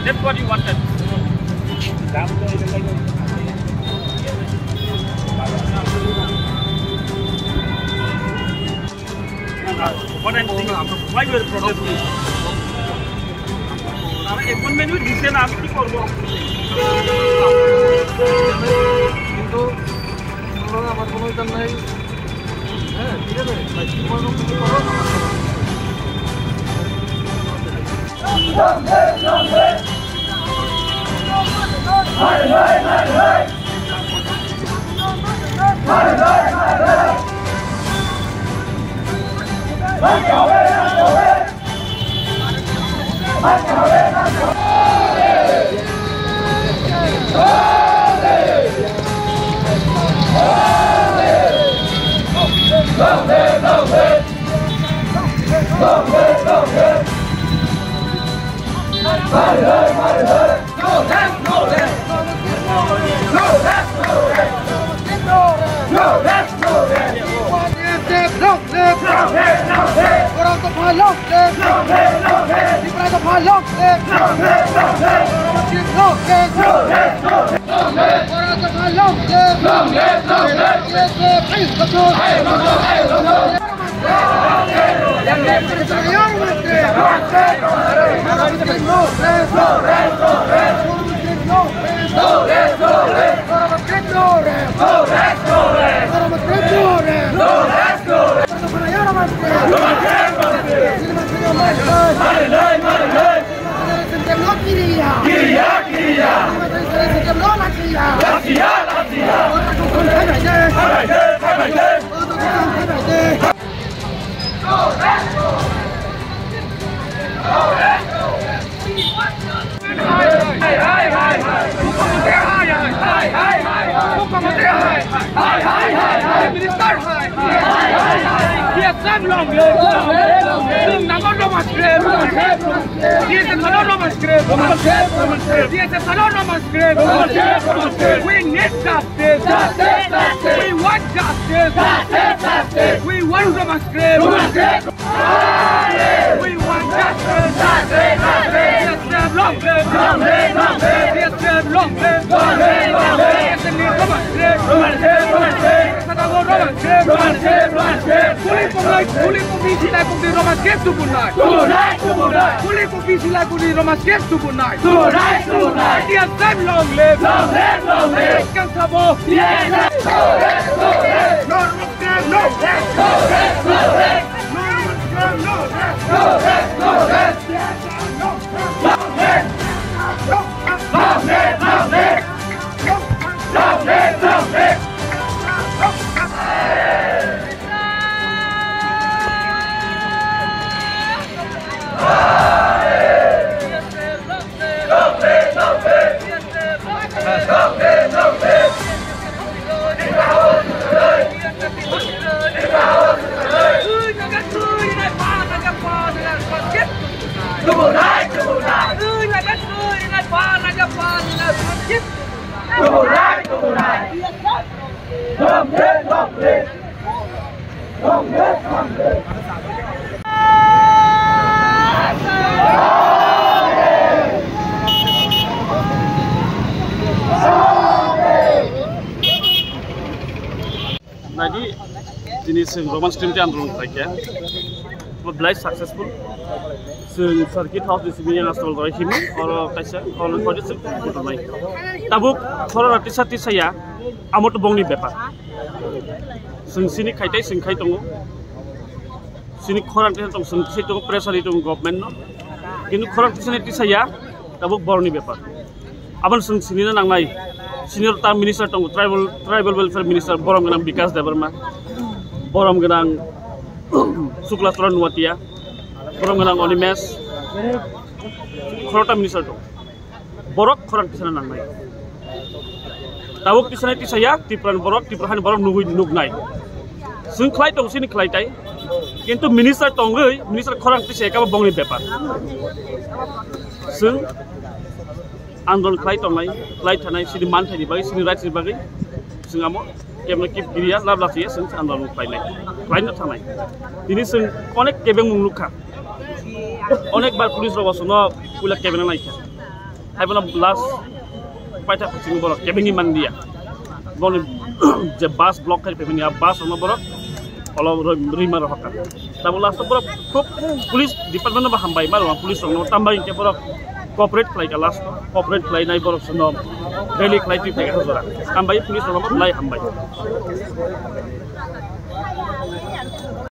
That's what you wanted. What I'm saying, why you are protesting? One minute, this is not for কিন্তু আমার কোনো ইচ্ছা নাই হ্যাঁ ঠিক আছে ভাই কি করো তুমি করো We need justice. We want justice. We want demonstrate. We want justice. Long live. Jadi jenis Roman stream yang andrung saja, berlalu successful. Circuit house di sini yang asal dari Himi, orang kaisa, orang project betul mai. Tabuk orang artis saya, amot bongni bepa. Sini kaitai sing kai tongo, sini orang artis tong sini tongo pressure itu government no. Kini orang artis saya, tabuk borni bepa. Aban sini na nangai. Senior Tam Minister tong Tribal Welfare Minister Borom Ganang Bikas Debarma, Borom Ganang Suklatron Watia, Borom Ganang Onimes, Khorota Minister tong Borok Khoran Kisana Nangai. Tabuk Kisana Tisaya, Tipran Borok, Tiprahan Borom Nugnai. Sung Klai tong sini Klai Tai, Kintu Minister Tongai, Minister Khoran Tisaya Kaba Bongli Bepa. Sung Andon Klai tongai, Klai tanai sini mantai di bagi, sini right di bagi, sing amo, kemana kip kiriya, lab ya, sing andon Klai nai, Klai na tanai. Ini sing onek kebeng mungluka, onek bar polis rawas no pula kebeng nai kan. hai bala last paita kucing borok kebengi mandia boni je bus block kai pemini bus ono borok olo rimar hokka tabu last borok khub police department ba hambai mar police ono tambai ke borok cooperate klai ka last cooperate klai nai borok sono daily klai tu ke jora tambai police ono lai hambai